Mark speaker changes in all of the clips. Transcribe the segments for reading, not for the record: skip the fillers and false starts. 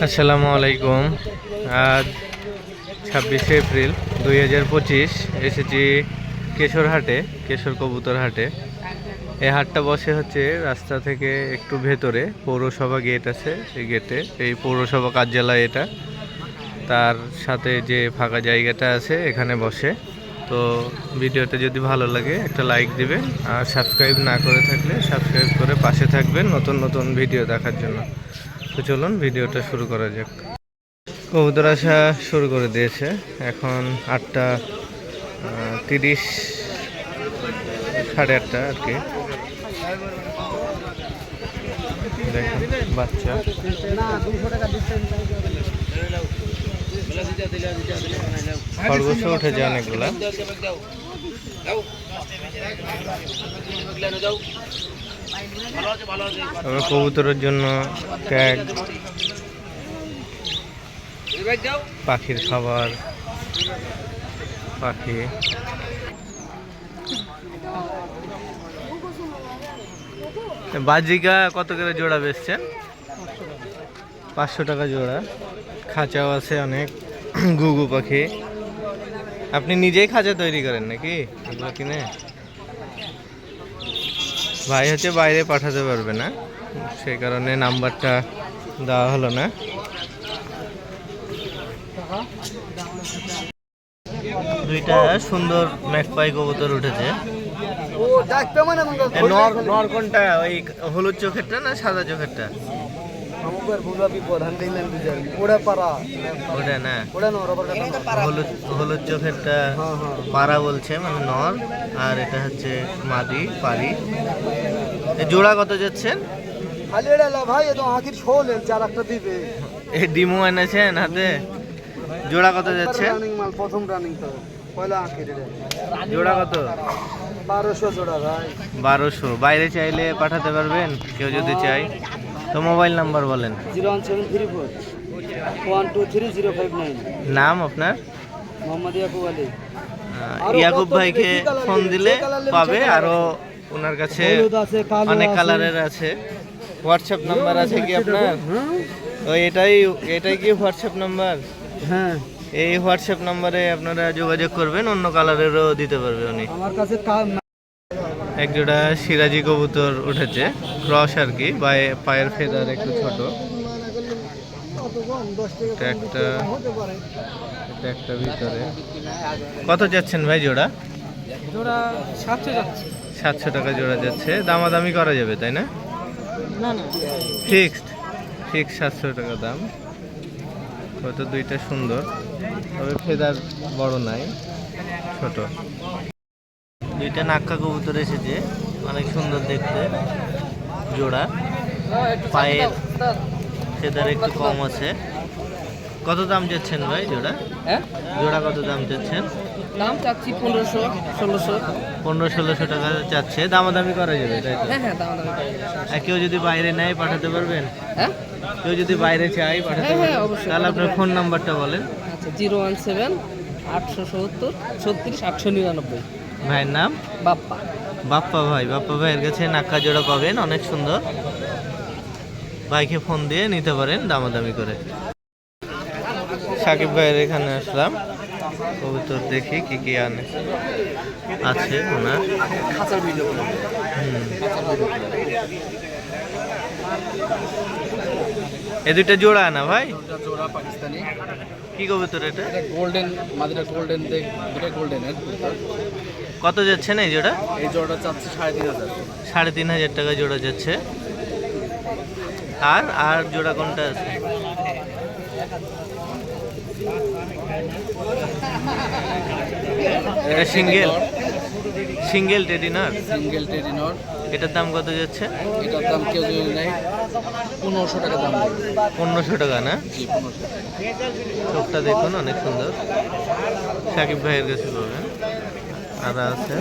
Speaker 1: আসসালামু আলাইকুম। আজ 26শে এপ্রিল 2025 এসেছি কেশরহাটে, কেশর কবুতর হাটে। এই হাটটা বসে হচ্ছে রাস্তা থেকে একটু ভেতরে, পৌরসভা গেট আছে, এই গেটে, এই পৌরসভা কার্যালয় এটা, তার সাথে যে ফাঁকা জায়গাটা আছে এখানে বসে। তো ভিডিওটা যদি ভালো লাগে একটা লাইক দিবেন, আর সাবস্ক্রাইব না করে থাকলে সাবস্ক্রাইব করে পাশে থাকবেন নতুন নতুন ভিডিও দেখার জন্য। তো চলুন ভিডিওটা শুরু করা যাক। কবুতর আসা শুরু করে দিয়েছে, এখন 8:30, 8:30 আর কি। দেখুন বাচ্চা, খরগোশও উঠেছে অনেকগুলা। তবে কবুতরের জন্য ট্যাগ, পাখির খাবার, পাখি। বাজিকা কত করে জোড়া বেচছেন? 500 টাকা জোড়া। খাঁচাও আছে অনেক, ঘুঘু পাখি। আপনি নিজেই খাঁচা তৈরি করেন নাকি এগুলো কিনে? ভাই হচ্ছে বাইরে পাঠাতে পারবে না, সেই কারণে নাম্বারটা দেওয়া হলো না। দুইটা সুন্দর ম্যাকপাই কবুতর উঠেছে। নর কোনটা? ওই হলুদ চোখেরটা না সাদা চোখেরটা? ওটা না, হলুদ হলুদ চোখেরটা পাড়া বলছে, মানে নর। আর এটা হচ্ছে মাদি পারি। জোড়া কত যাচ্ছেন? এই ডিমো এনেছেন হাতে? জোড়া কত যাচ্ছে? জোড়া কত?
Speaker 2: 1200 জোড়া ভাই।
Speaker 1: 1200। বাইরে চাইলে পাঠাতে পারবেন কেউ যদি চাই? তো মোবাইল নাম্বার বলেন।
Speaker 2: 01734
Speaker 1: নাম আপনার?
Speaker 2: মোহাম্মদ ইয়াকুব আলী।
Speaker 1: ইয়াকুব ভাইকে ফোন দিলে পাবে। আরো ওনার কাছে অনেক কালারের আছে। হোয়াটসঅ্যাপ নাম্বার আছে কি আপনার? ওই এটাই কি হোয়াটসঅ্যাপ নাম্বার?
Speaker 2: হ্যাঁ,
Speaker 1: এই হোয়াটসঅ্যাপ নাম্বারে আপনারা যোগাযোগ করবেন, অন্য কালারেরও দিতে পারবে উনি।
Speaker 2: আমার কাছে
Speaker 1: এক জোড়া সিরাজি কবুতর উঠেছে, ক্রস আর কি, পায়ের ফেদার একটু ছোট। এটা একটা ভিতরে। কত যাচ্ছেন ভাই জোড়া?
Speaker 2: জোড়া 700 যাচ্ছে।
Speaker 1: 700 টাকা জোড়া যাচ্ছে। দামাদামি করা যাবে তাই না?
Speaker 2: না না,
Speaker 1: ফিক্সড 700 টাকা দাম। হয়তো দুইটা সুন্দর, তবে ফেদার বড় নাই, ছোট। দুইটা নাক্কা কবুতর এসেছে, অনেক সুন্দর দেখতে জোড়া। পায়ের ফেদার একটু কম আছে। কত দাম যাচ্ছেন ভাই জোড়া?
Speaker 2: হ্যাঁ,
Speaker 1: জোড়া কত দাম যাচ্ছেন?
Speaker 2: দাম চাচ্ছি 1500 1600।
Speaker 1: 1500-1600 টাকা যাচ্ছে। দামাদামি করা যাবে তাই তো?
Speaker 2: হ্যাঁ হ্যাঁ, দাম দাম।
Speaker 1: আর কেউ যদি বাইরে নেয় পাঠাতে পারবেন?
Speaker 2: হ্যাঁ,
Speaker 1: কেউ যদি বাইরে চাই পাঠাতে
Speaker 2: হ্যাঁ,
Speaker 1: পারবেন?
Speaker 2: অবশ্যই।
Speaker 1: তাহলে আপনার ফোন নাম্বারটা বলেন।
Speaker 2: আচ্ছা, 017 870 36 899।
Speaker 1: ভাইয়ের নাম?
Speaker 2: বাপ্পা।
Speaker 1: বাপ্পা ভাই। বাপ্পা ভাইয়ের কাছে নাক্কা জোড়া পাবেন, অনেক সুন্দর। ভাইকে ফোন দিয়ে নিতে পারেন দামাদামি করে। সাকিব ভাইয়ের এখানে আসলাম, কবুতর দেখি কি কি আছে ওনার। এ দুইটা জোড়া না ভাই?
Speaker 2: জোড়া পাকিস্তানি।
Speaker 1: কি কবুতর এটা?
Speaker 2: গোল্ডেন মাদিরা, গোল্ডেন দেখ, দুটো গোল্ডেনের।
Speaker 1: কত যাচ্ছে না এই জোড়া?
Speaker 2: এই জোড়াটা চাচ্ছি 3500।
Speaker 1: 3500 টাকা জোড়া যাচ্ছে। আর আর জোড়া কোনটা আছে? এটা সিঙ্গেল টেডিনার।
Speaker 2: সিঙ্গেল টেডিনর।
Speaker 1: এটার দাম কত যাচ্ছে?
Speaker 2: এটার দাম কেউ যদি নেয় 1500 টাকা দাম।
Speaker 1: 1500 টাকা না?
Speaker 2: জি, 1500।
Speaker 1: চোখটা দেখুন অনেক সুন্দর। সাকিব ভাইয়ের কাছে পাবেন। আর আছে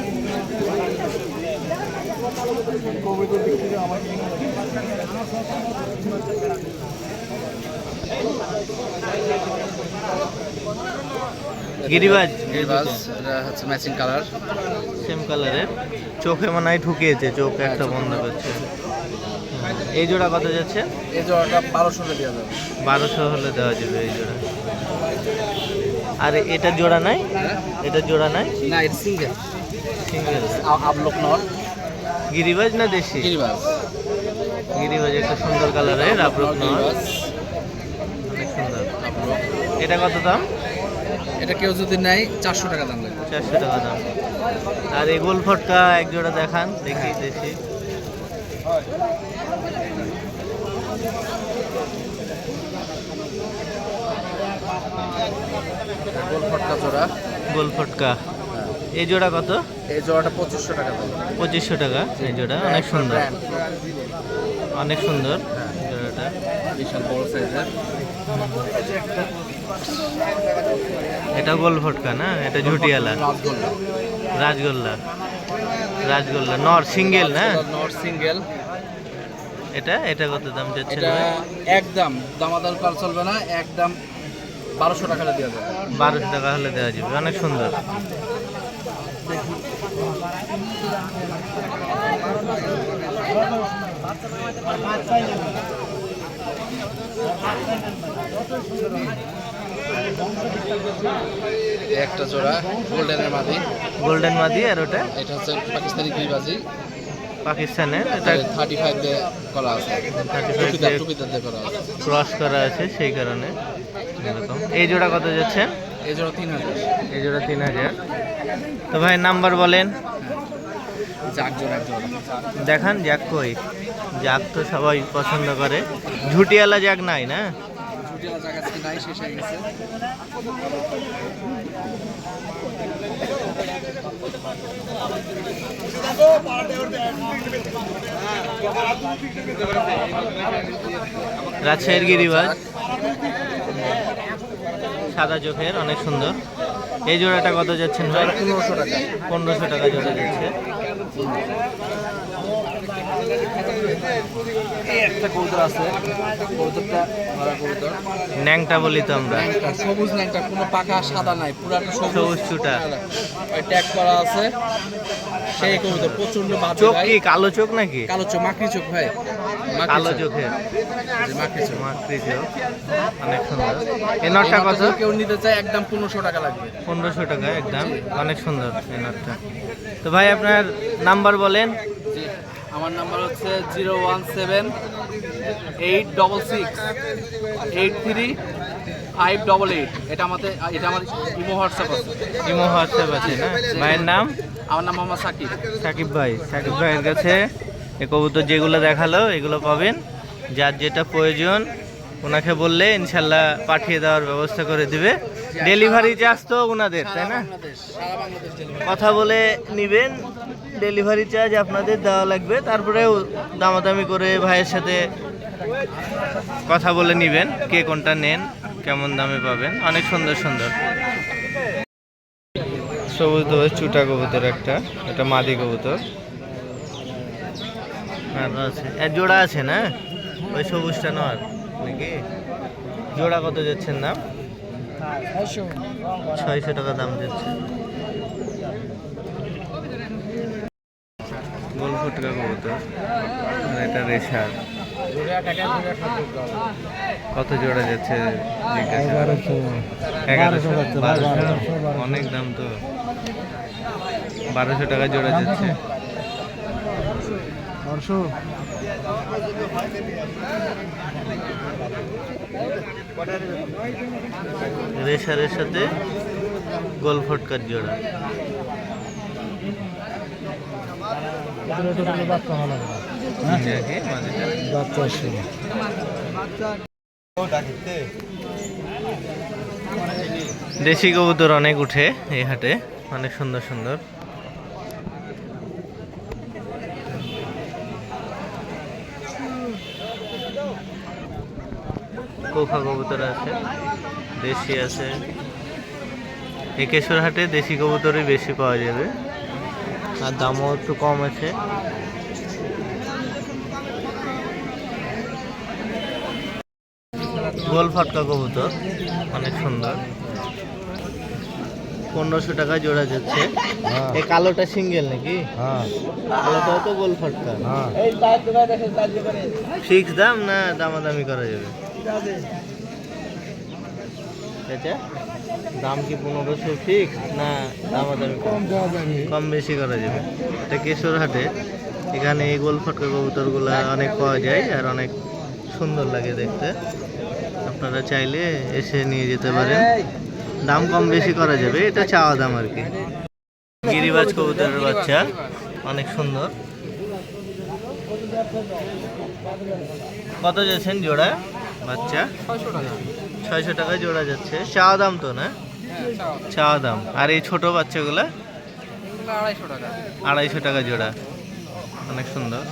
Speaker 1: গিরিবাজ।
Speaker 2: এটা হচ্ছে ম্যাচিং কালার,
Speaker 1: সেম কালারের। চোখে মনে হয় ঢুকিয়েছে, চোখ একটা বন্ধ করছে। এই জোড়া কত যাচ্ছে?
Speaker 2: এই জোড়াটা 1200 টাকা দেওয়া যাবে।
Speaker 1: 1200 হলে দেওয়া যাবে এই জোড়া। আর এটা জোড়া নাই? এটা জোড়া নাই?
Speaker 2: না, এটা সিঙ্গেল।
Speaker 1: সিঙ্গেল।
Speaker 2: আপলোক নর।
Speaker 1: গিরিবাজ না দেশি?
Speaker 2: গিরিবাজ।
Speaker 1: গিরিবাজ একটা সুন্দর কালারের আপলোক নর,
Speaker 2: গিরিবাজ।
Speaker 1: অনেক সুন্দর।
Speaker 2: আপলোক।
Speaker 1: এটা কত দাম?
Speaker 2: এটা কেউ যদি নেয় 400 টাকা দাম লাগবে।
Speaker 1: 400 টাকা দাম। আর এই গোল ফটকা এক জোড়া দেখান দেখি দেশি।
Speaker 2: গোল ফটকা জোড়া।
Speaker 1: গোল ফটকা এই জোড়া কত?
Speaker 2: এই জোড়াটা 2500 টাকা দাম।
Speaker 1: 2500 টাকা এই জোড়া, অনেক সুন্দর, অনেক সুন্দর জোড়াটা।
Speaker 2: বিশাল বড় সাইজের।
Speaker 1: এটা গোল ফটকা না? এটা ঝুটিয়ালা
Speaker 2: রাজগোল্লা।
Speaker 1: রাজগোল্লা। রাজগোল্লা নর সিঙ্গেল না?
Speaker 2: নর সিঙ্গেল।
Speaker 1: এটা এটা কত দাম যাচ্ছে?
Speaker 2: এটা একদম দামাদার কল চলবে না, একদম 1200 টাকা দেওয়া যাবে।
Speaker 1: 1200 টাকা হলে দেওয়া যাবে, অনেক সুন্দর।
Speaker 2: একটা জোড়া গোল্ডেনের মাদি।
Speaker 1: গোল্ডেন মাদি। আর ওটা
Speaker 2: এটা হচ্ছে পাকিস্তানি গিরিবাজি।
Speaker 1: পাকিস্তানের, এটা
Speaker 2: 35 দিয়ে করা আছে।
Speaker 1: 35 দিয়ে
Speaker 2: টুপিদার দিয়ে করা আছে।
Speaker 1: ক্রস করা আছে সেই কারণে এরকম। এই জোড়া কত যাচ্ছে?
Speaker 2: এই জোড়া 3000।
Speaker 1: এই জোড়া 3000। তো ভাই নাম্বার বলেন।
Speaker 2: জাগ জোড়া এক জোড়া।
Speaker 1: দেখান জাগ কই? জাগ তো সবাই পছন্দ করে, ঝুটিয়ালা জাগ নাই না?
Speaker 2: জুটিয়ালা জাগ আছে নাই, শেষ হয়ে গেছে।
Speaker 1: রাজশাহীর গিরিবাজ, সাদা চোখের, অনেক সুন্দর। এই জোড়াটা কত যাচ্ছেন ভাই?
Speaker 2: 1500 টাকা।
Speaker 1: 1500 টাকা জোড়া যাচ্ছে।
Speaker 2: একটা কবুতর আছে, কবুতরটা ধরা কবুতর।
Speaker 1: ন্যাংটা বলি তো আমরা।
Speaker 2: ন্যাংটা, সবুজ ন্যাংটা, কোনো পাখা সাদা নাই, পুরাটা
Speaker 1: সবুজ চুটা।
Speaker 2: ট্যাগ করা আছে। সেই কবুতর প্রচন্ড বাজে
Speaker 1: চোখ
Speaker 2: ভাই।
Speaker 1: কি কালো চোখ নাকি?
Speaker 2: কালো চোখ, মাকড়ি চোখ ভাই।
Speaker 1: কালো চোখের
Speaker 2: মাকড়ি চোখ।
Speaker 1: মাকড়ি চোখ, অনেক সুন্দর। এই নটটা কত?
Speaker 2: কেউ নিতে চায় একদম 1500 টাকা লাগবে।
Speaker 1: 1500 টাকা একদম, অনেক সুন্দর এই নটটা। তো ভাই আপনার নাম্বার বলেন।
Speaker 2: জি, আমার নাম্বার হচ্ছে 01786835888। এটা আমার ইমো হোয়াটসঅ্যাপ আছে।
Speaker 1: ইমো হোয়াটসঅ্যাপ আছে না? ভাইয়ের নাম?
Speaker 2: আমার নাম মোহাম্মদ সাকিব।
Speaker 1: সাকিব ভাই। সাকিব ভাইয়ের কাছে এই কবুতর যেগুলো দেখালো এগুলো পাবেন। যার যেটা প্রয়োজন ওনাকে বললে ইনশাল্লাহ পাঠিয়ে দেওয়ার ব্যবস্থা করে দিবে। ডেলিভারি চার্জ তো ওনাদের, তাই না?
Speaker 2: সারা বাংলাদেশ ডেলিভারি।
Speaker 1: কথা বলে নিবেন, ডেলিভারি চার্জ আপনাদের দেওয়া লাগবে। তারপরেও দামাদামি করে ভাইয়ের সাথে কথা বলে নিবেন কে কোনটা নেন, কেমন দামে পাবেন। অনেক সুন্দর সুন্দর সবুজ দোষ চুটা কবুতর একটা, এটা মাদি কবুতর। আর আছে এক জোড়া আছে না? ওই সবুজটা নয় নাকি? জোড়া কত যাচ্ছেন দাম? 600 টাকা দাম যাচ্ছে। গোল ফুটকা কবুতর, আর এটা রেশার। কত জোড়া যাচ্ছে? 1100। অনেক দাম তো। 1200 টাকা জোড়া যাচ্ছে। রেশারের সাথে গোল ফটকার জোড়া। দেশি কবুতর অনেক উঠে এই হাটে, অনেক সুন্দর সুন্দর। কোকা কবুতর আছে, দেশি আছে। এই কেশর হাটে দেশি কবুতরই বেশি পাওয়া যাবে, আর দামও একটু কম আছে। গোল ফাটকা কবুতর অনেক সুন্দর। 1500 টাকা জোড়া যাচ্ছে।
Speaker 3: হ্যাঁ
Speaker 1: এই কালোটা সিঙ্গেল নাকি?
Speaker 3: হ্যাঁ
Speaker 1: কালোটাও তো গোল ফটকা।
Speaker 3: হ্যাঁ
Speaker 1: ফিক্স দাম না দামাদামি করা যাবে? চাচা দাম কি 1500 ফিক্স না দামাদামি কম বেশি করা যাবে? এটা কেশরহাটে, এখানে এই গোল ফটকা কবুতরগুলো অনেক পাওয়া যায় আর অনেক সুন্দর লাগে দেখতে। আপনারা চাইলে এসে নিয়ে যেতে পারেন, দাম কম বেশি করা যাবে, এটা চাওয়া দাম আর কি। গিরিবাজ কবুতরের বাচ্চা অনেক সুন্দর। কত যাচ্ছেন জোড়া বাচ্চা? 600 টাকা জোড়া যাচ্ছে। চাওয়া দাম তো না? চাওয়া দাম। আর এই ছোট বাচ্চাগুলা 250 টাকা জোড়া, অনেক সুন্দর।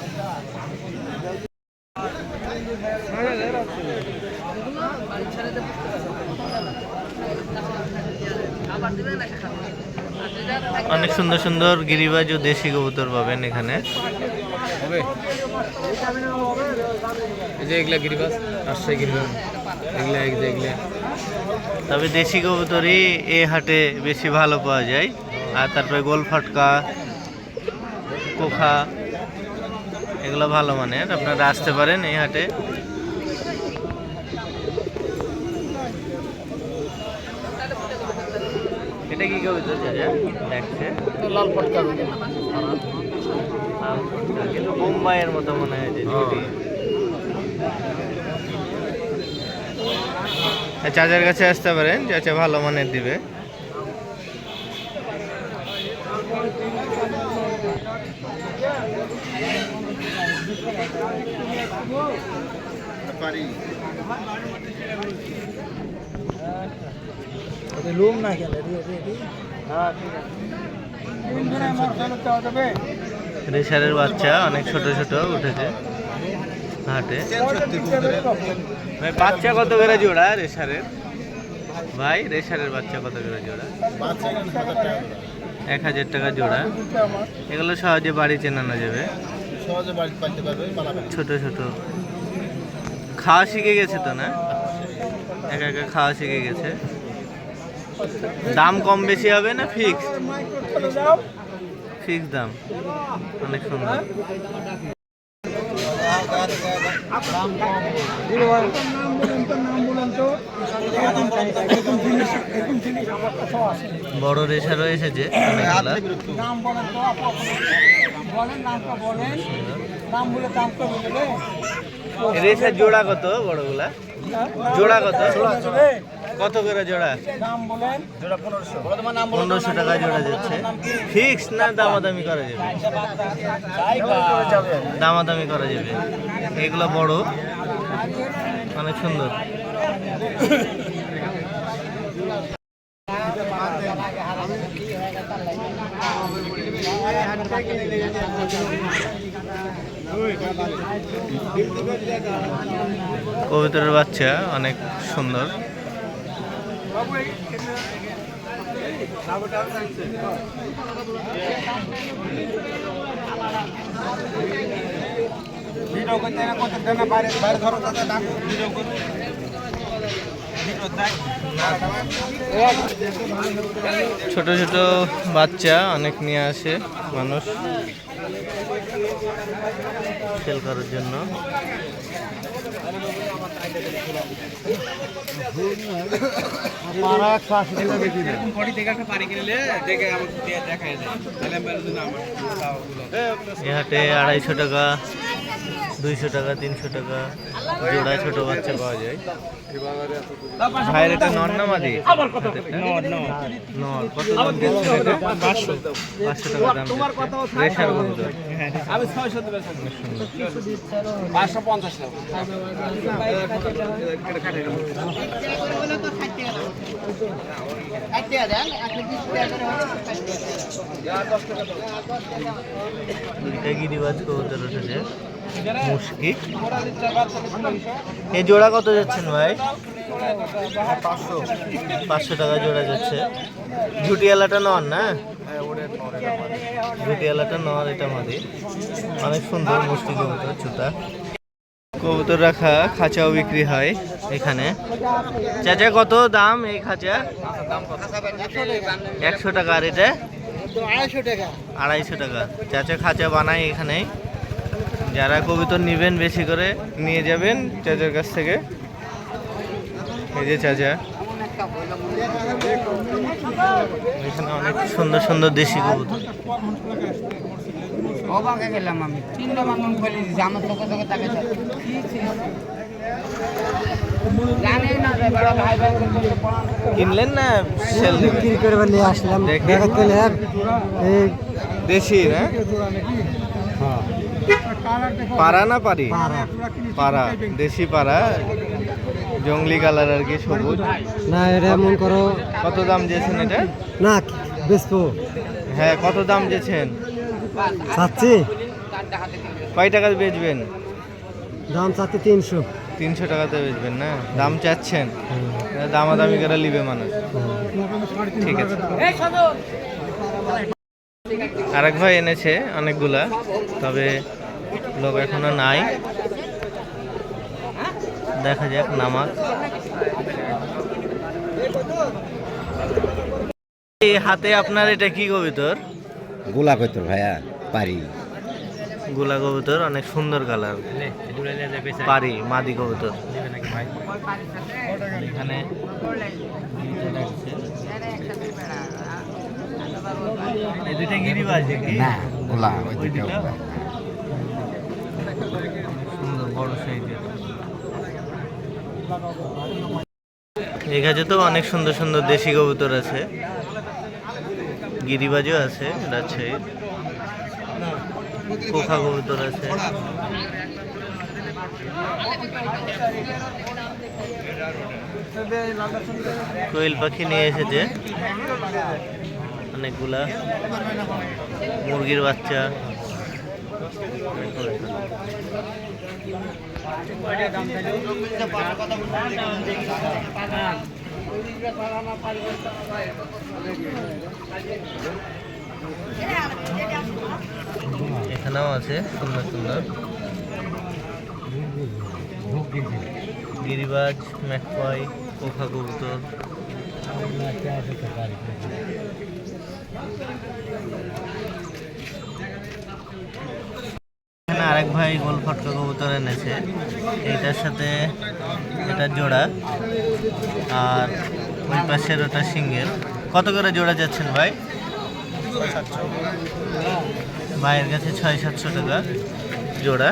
Speaker 1: অনেক সুন্দর সুন্দর গিরিবাজ ও দেশি কবুতর পাবেন এখানে।
Speaker 2: এই যে এগুলা গিরিবাস, রাজশাহী গিরিবাস, এগুলা এগুলা
Speaker 1: তবে দেশি কবুতরই এই হাটে বেশি ভালো পাওয়া যায়। আর তারপরে গোল ফটকা, কোখা, এগুলো ভালো মানের, আপনারা আসতে পারেন এই হাটে। এটা কি কবুতর চাচা দেখছে?
Speaker 2: লাল পটকা।
Speaker 1: কিন্তু বোম্বাইয়ের মতো মনে হয় যে ঝুটি। চাচার কাছে আসতে পারেন, চাচা ভালো মানের দিবে।
Speaker 3: লুম না খেলে
Speaker 1: রেশারের বাচ্চা অনেক ছোট ছোট উঠেছে হাটে। ভাই বাচ্চা কত করে জোড়া রেশারের? ভাই রেশারের বাচ্চা কত করে জোড়া? 1000 টাকা জোড়া। এগুলো সহজে বাড়ি চেনানো যাবে, ছোট ছোট। খাওয়া শিখে গেছে তো না? একা একা খাওয়া শিখে গেছে। দাম কম বেশি হবে না ফিক্স? ফিক্স দাম, অনেক সুন্দর। বড় রেশারও এসেছে অনেকগুলা। রেশার জোড়া কত বড়গুলা? জোড়া কত? কত করে জোড়া? 1500 টাকা জোড়া যাচ্ছে। ফিক্স না দামাদামি করা যাবে? দামাদামি করা যাবে। এগুলো বড়, অনেক সুন্দর। কবুতরের বাচ্চা অনেক সুন্দর। ছোট ছোট বাচ্চা অনেক নিয়ে আসে মানুষ সেল করার জন্য। এ হাটে 250 টাকা, 200 টাকা, 300 টাকা জোড়া ছোট বাচ্চা পাওয়া যায়। ভাইয়ের এটা নর না মাদি? নর। কত দাম দিচ্ছেন এটা? 500 টাকা দাম দিচ্ছে। রেশার কবুতর।
Speaker 2: আমি 600 দেব। 550 টাকা।
Speaker 1: দুইটা গিরিবাজ কবুতর উঠেছে, মুশকি। এই জোড়া কত যাচ্ছেন ভাই? 500 টাকা জোড়া যাচ্ছে। ঝুটিয়ালাটা নর না? ঝুটিয়ালাটা নর, এটা মাদি। অনেক সুন্দর মুশকি কবুতর, ছোটা। কবুতর রাখা খাঁচাও বিক্রি হয় এখানে। চাচা কত দাম এই খাঁচা? 100 টাকা। আর এটা 250 টাকা। চাচা খাঁচা বানায় এখানে। যারা কবুতর নেবেন বেশি করে নিয়ে যাবেন চাচার কাছ থেকে। এই যে চাচা, এখানে অনেক সুন্দর সুন্দর দেশি কবুতর। কিনলেন না সেল
Speaker 3: বিক্রি করে নিয়ে আসলাম।
Speaker 1: দেশি না? পাড়া না পারি? পাড়া, দেশি পাড়া, জঙ্গলি কালার আর কি, সবুজ
Speaker 3: না এটা এমন করো।
Speaker 1: কত দাম দিয়েছেন এটা?
Speaker 3: না বেচবো।
Speaker 1: হ্যাঁ, কত দাম দিয়েছেন?
Speaker 3: চাচ্ছি।
Speaker 1: কয় টাকা বেচবেন?
Speaker 3: দাম চাচ্ছি 300।
Speaker 1: 300 টাকাতে বেচবেন না? দাম চাচ্ছেন, দামাদামি করে নিবে মানুষ। ঠিক আছে। আরেক ভাই এনেছে অনেকগুলা, তবে লোক এখনো নাই। দেখা যাক নামাক। এই হাতে আপনার এটা কি কবুতর?
Speaker 4: গোলা কইতো ভাইয়া পারি।
Speaker 1: গোলা কবুতর, অনেক সুন্দর কালার। পারি মাদি কবুতর। এখানে এই দুইটা গিরিবাজ দেখি
Speaker 4: না গোলা ওই দুইটা গোলা।
Speaker 1: সুন্দর বড় সাইজের। এই গাছে তো অনেক সুন্দর সুন্দর দেশি কবুতর আছে, গিরিবাজও আছে, রাজশাহীর কোখা কবুতর আছে। কোয়েল পাখি নিয়ে এসেছে অনেকগুলা, মুরগির বাচ্চা। এখানেও আছে সুন্দর সুন্দর গিরিবাজ, ম্যাকপাই, কোখা কবুতর। এখানে আরেক ভাই গোল ফটকা কবুতর এনেছে, এইটার সাথে এটা জোড়া, আর ওই পাশের ওটা সিঙ্গেল। কত করে জোড়া যাচ্ছেন ভাই? ভাইয়ের কাছে 600-700 টাকা জোড়া।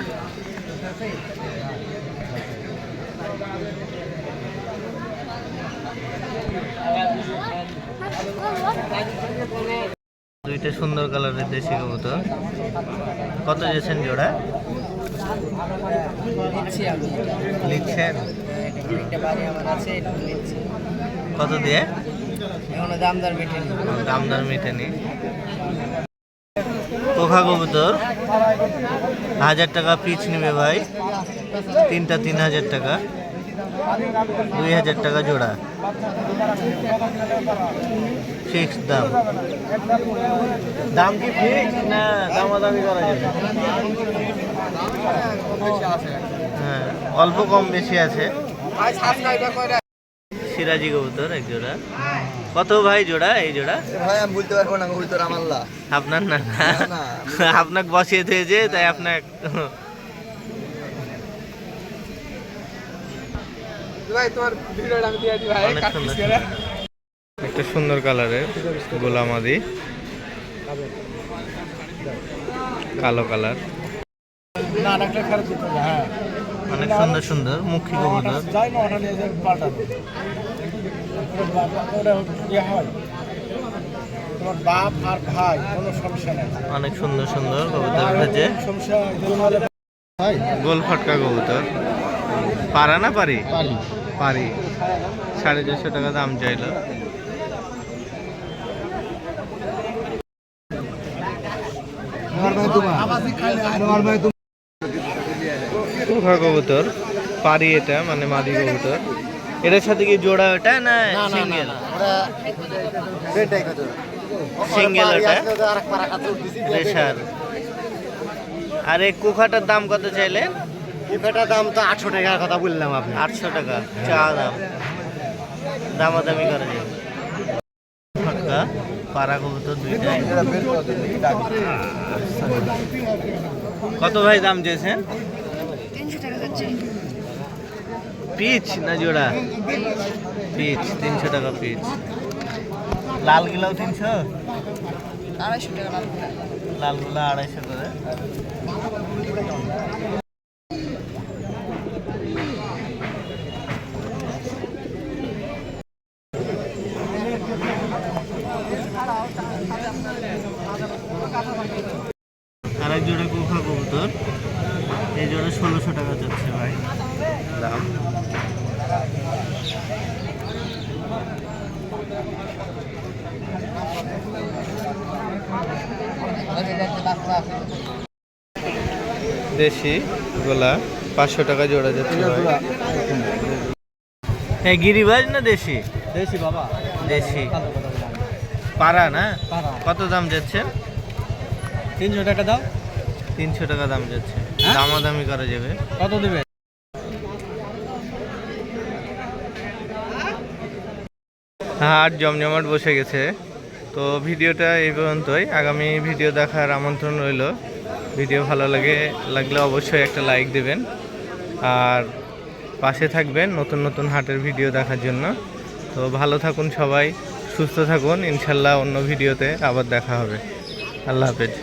Speaker 1: দুইটা সুন্দর কালারের দেশি কবুতর। কত দিয়েছেন জোড়া? লিখছেন কত দিয়ে? দামদার মেটেনি। কোখা কবুতর 1000 টাকা পিচ নিবে ভাই, তিনটা 3000 টাকা, 2000 টাকা জোড়া, ফিক্স দাম। দাম কি ফিক্স না দামাদামি করা যাবে? হ্যাঁ, অল্প কম বেশি আছে। সিরাজি কবুতর এক জোড়া। কত ভাই জোড়া এই জোড়া?
Speaker 4: ভাই আমি বলতে পারবো না, কবুতর আমার না।
Speaker 1: আপনার না? আপনাকে বসিয়ে দিয়েছে তাই আপনার। একটা সুন্দর কালারের গোলামাদি, কালো কালার, অনেক সুন্দর সুন্দর মুখী কবুতর। অনেক সুন্দর সুন্দর কবুতর উঠেছে। গোল ফটকা কবুতর, পারা না পারি? পারি। 450 টাকা দাম চাইলো। কোখা কবুতর পারি, এটা মানে মাদি কবুতর। এটার সাথে কি জোড়া ওটা না সিঙ্গেল? সিঙ্গেল ওটা রেশার। আর এই কোখাটার দাম কত চাইলেন?
Speaker 3: বুকেটার দাম তো 800 টাকার কথা বললাম আপনি।
Speaker 1: 800 টাকা চা দাম, দামাদামি করে যাবে। ফটকা পাড়া কবুতর দুইটাই। কত ভাই দাম চেয়েছেন?
Speaker 5: 300 টাকা যাচ্ছে।
Speaker 1: পিচ না জোড়া? পিচ 300 টাকা পিচ। লাল গিলাও 300,
Speaker 5: 250 টাকা লাভ করে।
Speaker 1: লালগুলা 250 করে। আরেক জোড়া কোকা কবুতর, এই জোড়া 1600 টাকা যাচ্ছে ভাই দাম। দেশি গোলা 500 টাকা জোড়া যাচ্ছে ভাই। হ্যাঁ গিরিবাজ না দেশি?
Speaker 3: দেশি বাবা,
Speaker 1: দেশি পাড়া না?
Speaker 3: পাড়া।
Speaker 1: কত দাম যাচ্ছে?
Speaker 3: 300 টাকা দাও।
Speaker 1: 300 টাকা দাম যাচ্ছে, দামাদামি করা যাবে।
Speaker 3: কত দেবে?
Speaker 1: হাট জমজমাট বসে গেছে। তো ভিডিওটা এই পর্যন্তই, আগামী ভিডিও দেখার আমন্ত্রণ রইল। ভিডিও ভালো লাগলে অবশ্যই একটা লাইক দেবেন, আর পাশে থাকবেন নতুন নতুন হাটের ভিডিও দেখার জন্য। তো ভালো থাকুন সবাই, সুস্থ থাকুন, ইনশাল্লাহ অন্য ভিডিওতে আবার দেখা হবে। আল্লাহ হাফেজ।